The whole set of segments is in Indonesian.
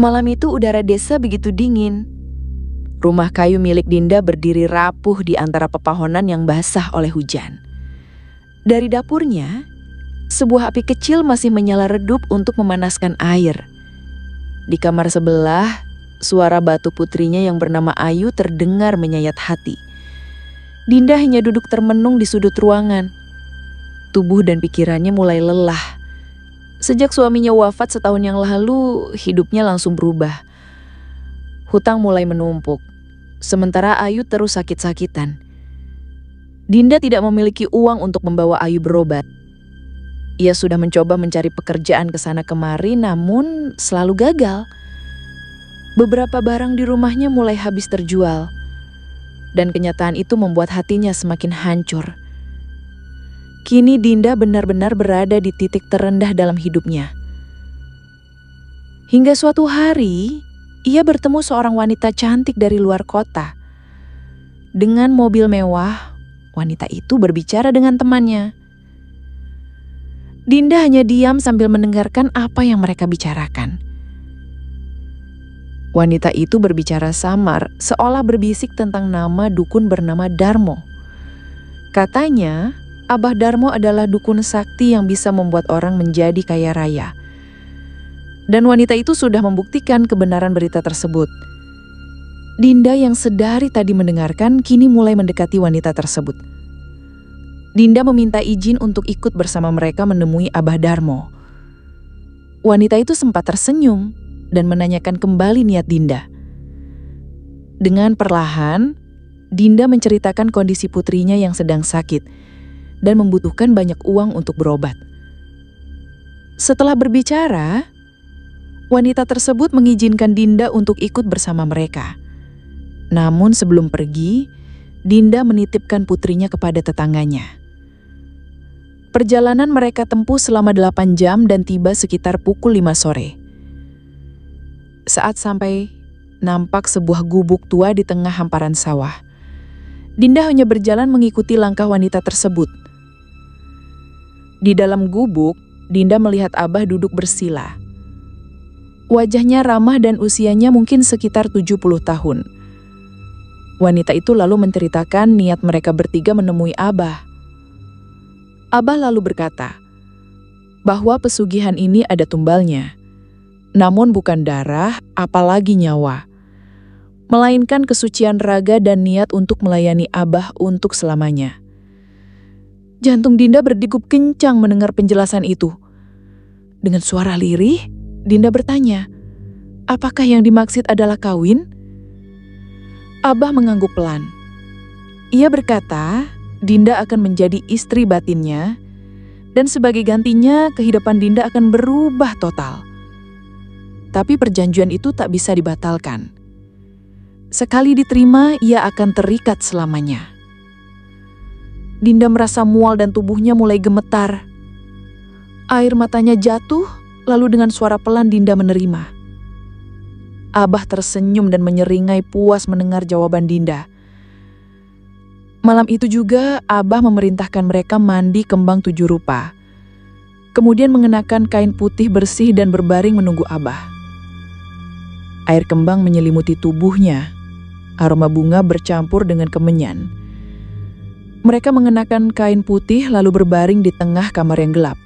Malam itu udara desa begitu dingin. Rumah kayu milik Dinda berdiri rapuh di antara pepohonan yang basah oleh hujan. Dari dapurnya, sebuah api kecil masih menyala redup untuk memanaskan air. Di kamar sebelah, suara batu putrinya yang bernama Ayu terdengar menyayat hati. Dinda hanya duduk termenung di sudut ruangan. Tubuh dan pikirannya mulai lelah. Sejak suaminya wafat setahun yang lalu, hidupnya langsung berubah. Hutang mulai menumpuk, sementara Ayu terus sakit-sakitan. Dinda tidak memiliki uang untuk membawa Ayu berobat. Ia sudah mencoba mencari pekerjaan ke sana kemari, namun selalu gagal. Beberapa barang di rumahnya mulai habis terjual, dan kenyataan itu membuat hatinya semakin hancur. Kini Dinda benar-benar berada di titik terendah dalam hidupnya. Hingga suatu hari, ia bertemu seorang wanita cantik dari luar kota. Dengan mobil mewah, wanita itu berbicara dengan temannya. Dinda hanya diam sambil mendengarkan apa yang mereka bicarakan. Wanita itu berbicara samar, seolah berbisik tentang nama dukun bernama Darmo. Katanya, Abah Darmo adalah dukun sakti yang bisa membuat orang menjadi kaya raya. Dan wanita itu sudah membuktikan kebenaran berita tersebut. Dinda yang sedari tadi mendengarkan kini mulai mendekati wanita tersebut. Dinda meminta izin untuk ikut bersama mereka menemui Abah Darmo. Wanita itu sempat tersenyum dan menanyakan kembali niat Dinda. Dengan perlahan, Dinda menceritakan kondisi putrinya yang sedang sakit dan membutuhkan banyak uang untuk berobat. Setelah berbicara, wanita tersebut mengizinkan Dinda untuk ikut bersama mereka. Namun sebelum pergi, Dinda menitipkan putrinya kepada tetangganya. Perjalanan mereka tempuh selama 8 jam dan tiba sekitar pukul 5 sore. Saat sampai, nampak sebuah gubuk tua di tengah hamparan sawah. Dinda hanya berjalan mengikuti langkah wanita tersebut. Di dalam gubuk, Dinda melihat Abah duduk bersila. Wajahnya ramah dan usianya mungkin sekitar 70 tahun. Wanita itu lalu menceritakan niat mereka bertiga menemui Abah. Abah lalu berkata bahwa pesugihan ini ada tumbalnya, namun bukan darah apalagi nyawa, melainkan kesucian raga dan niat untuk melayani Abah untuk selamanya. Jantung Dinda berdegup kencang mendengar penjelasan itu. Dengan suara lirih, Dinda bertanya, apakah yang dimaksud adalah kawin? Abah mengangguk pelan. Ia berkata, Dinda akan menjadi istri batinnya, dan sebagai gantinya kehidupan Dinda akan berubah total. Tapi perjanjian itu tak bisa dibatalkan. Sekali diterima, ia akan terikat selamanya. Dinda merasa mual dan tubuhnya mulai gemetar. Air matanya jatuh, lalu dengan suara pelan Dinda menerima. Abah tersenyum dan menyeringai puas mendengar jawaban Dinda. Malam itu juga Abah memerintahkan mereka mandi kembang 7 rupa. Kemudian mengenakan kain putih bersih dan berbaring menunggu Abah. Air kembang menyelimuti tubuhnya. Aroma bunga bercampur dengan kemenyan. Mereka mengenakan kain putih lalu berbaring di tengah kamar yang gelap.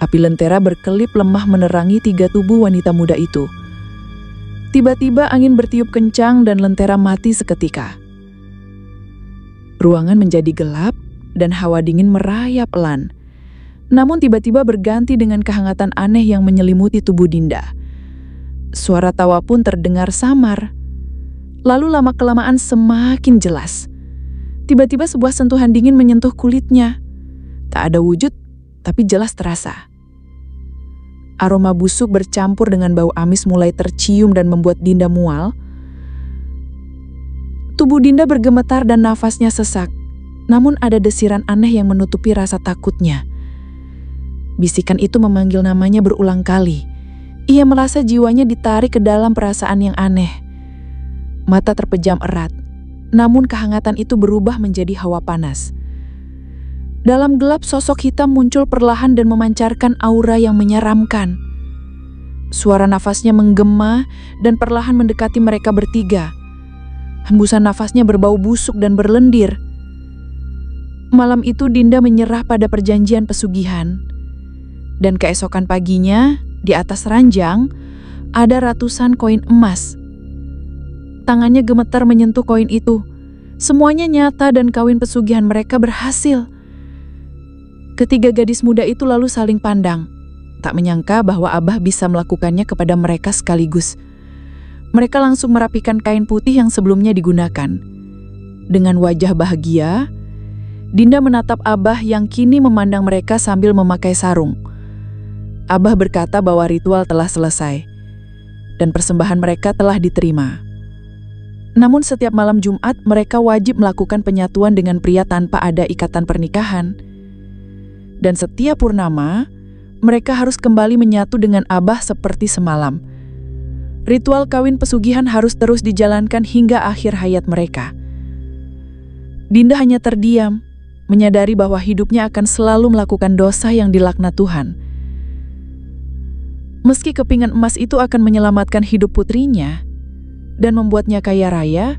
Api lentera berkelip lemah menerangi 3 tubuh wanita muda itu. Tiba-tiba angin bertiup kencang dan lentera mati seketika. Ruangan menjadi gelap dan hawa dingin merayap pelan. Namun tiba-tiba berganti dengan kehangatan aneh yang menyelimuti tubuh Dinda. Suara tawa pun terdengar samar. Lalu lama-kelamaan semakin jelas. Tiba-tiba sebuah sentuhan dingin menyentuh kulitnya. Tak ada wujud, tapi jelas terasa. Aroma busuk bercampur dengan bau amis mulai tercium dan membuat Dinda mual. Tubuh Dinda bergemetar dan nafasnya sesak. Namun ada desiran aneh yang menutupi rasa takutnya. Bisikan itu memanggil namanya berulang kali. Ia merasa jiwanya ditarik ke dalam perasaan yang aneh. Mata terpejam erat. Namun kehangatan itu berubah menjadi hawa panas. Dalam gelap sosok hitam muncul perlahan dan memancarkan aura yang menyeramkan. Suara nafasnya menggema dan perlahan mendekati mereka bertiga. Hembusan nafasnya berbau busuk dan berlendir. Malam itu Dinda menyerah pada perjanjian pesugihan. Dan keesokan paginya, di atas ranjang, ada ratusan koin emas. Tangannya gemetar menyentuh koin itu. Semuanya nyata dan kawin pesugihan mereka berhasil. Ketiga gadis muda itu lalu saling pandang. Tak menyangka bahwa Abah bisa melakukannya kepada mereka sekaligus. Mereka langsung merapikan kain putih yang sebelumnya digunakan. Dengan wajah bahagia, Dinda menatap Abah yang kini memandang mereka sambil memakai sarung. Abah berkata bahwa ritual telah selesai dan persembahan mereka telah diterima. Namun setiap malam Jumat mereka wajib melakukan penyatuan dengan pria tanpa ada ikatan pernikahan. Dan setiap purnama, mereka harus kembali menyatu dengan Abah seperti semalam. Ritual kawin pesugihan harus terus dijalankan hingga akhir hayat mereka. Dinda hanya terdiam, menyadari bahwa hidupnya akan selalu melakukan dosa yang dilaknat Tuhan. Meski kepingan emas itu akan menyelamatkan hidup putrinya dan membuatnya kaya raya,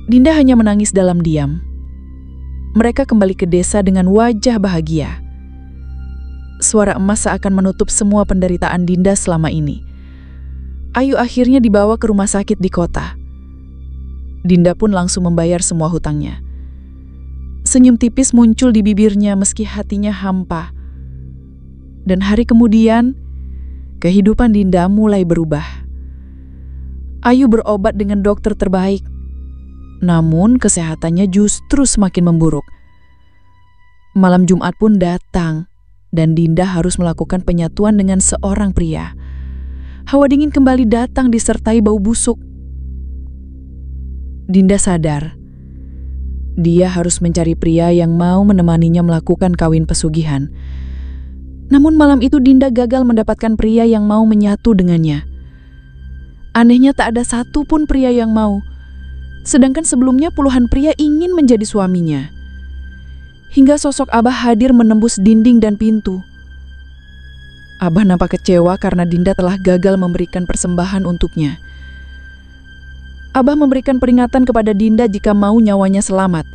Dinda hanya menangis dalam diam. Mereka kembali ke desa dengan wajah bahagia. Suara emas seakan menutup semua penderitaan Dinda selama ini. Ayu akhirnya dibawa ke rumah sakit di kota. Dinda pun langsung membayar semua hutangnya. Senyum tipis muncul di bibirnya meski hatinya hampa. Dan hari kemudian, kehidupan Dinda mulai berubah. Ayu berobat dengan dokter terbaik. Namun kesehatannya justru semakin memburuk. Malam Jumat pun datang. Dan Dinda harus melakukan penyatuan dengan seorang pria. Hawa dingin kembali datang disertai bau busuk. Dinda sadar, dia harus mencari pria yang mau menemaninya melakukan kawin pesugihan. Namun malam itu Dinda gagal mendapatkan pria yang mau menyatu dengannya. Anehnya tak ada satupun pria yang mau. Sedangkan sebelumnya puluhan pria ingin menjadi suaminya. Hingga sosok Abah hadir menembus dinding dan pintu. Abah nampak kecewa karena Dinda telah gagal memberikan persembahan untuknya. Abah memberikan peringatan kepada Dinda jika mau nyawanya selamat.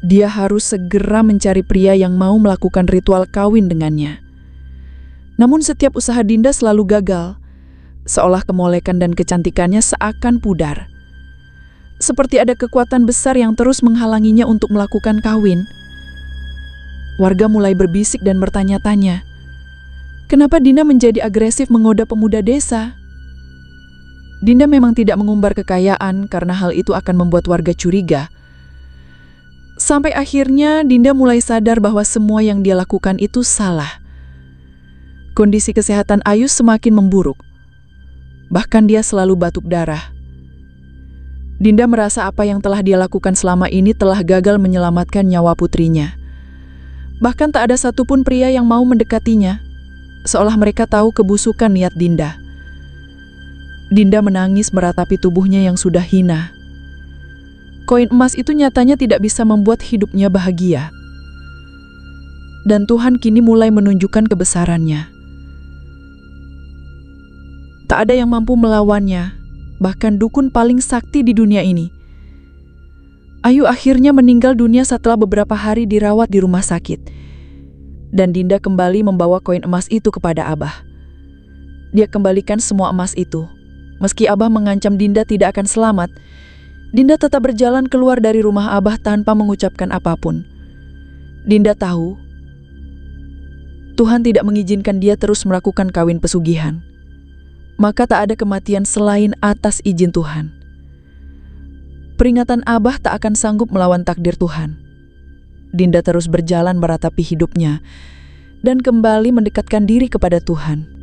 Dia harus segera mencari pria yang mau melakukan ritual kawin dengannya. Namun setiap usaha Dinda selalu gagal, seolah kemolekan dan kecantikannya seakan pudar. Seperti ada kekuatan besar yang terus menghalanginya untuk melakukan kawin. Warga mulai berbisik dan bertanya-tanya, kenapa Dinda menjadi agresif menggoda pemuda desa? Dinda memang tidak mengumbar kekayaan karena hal itu akan membuat warga curiga. Sampai akhirnya Dinda mulai sadar bahwa semua yang dia lakukan itu salah. Kondisi kesehatan Ayu semakin memburuk. Bahkan dia selalu batuk darah. Dinda merasa apa yang telah dia lakukan selama ini telah gagal menyelamatkan nyawa putrinya. Bahkan tak ada satupun pria yang mau mendekatinya, seolah mereka tahu kebusukan niat Dinda. Dinda menangis meratapi tubuhnya yang sudah hina. Koin emas itu nyatanya tidak bisa membuat hidupnya bahagia. Dan Tuhan kini mulai menunjukkan kebesarannya. Tak ada yang mampu melawannya. Bahkan dukun paling sakti di dunia ini. Ayu akhirnya meninggal dunia setelah beberapa hari dirawat di rumah sakit. Dan Dinda kembali membawa koin emas itu kepada Abah. Dia kembalikan semua emas itu. Meski Abah mengancam Dinda tidak akan selamat, Dinda tetap berjalan keluar dari rumah Abah tanpa mengucapkan apapun. Dinda tahu, Tuhan tidak mengizinkan dia terus melakukan kawin pesugihan. Maka tak ada kematian selain atas izin Tuhan. Peringatan Abah tak akan sanggup melawan takdir Tuhan. Dinda terus berjalan meratapi hidupnya dan kembali mendekatkan diri kepada Tuhan.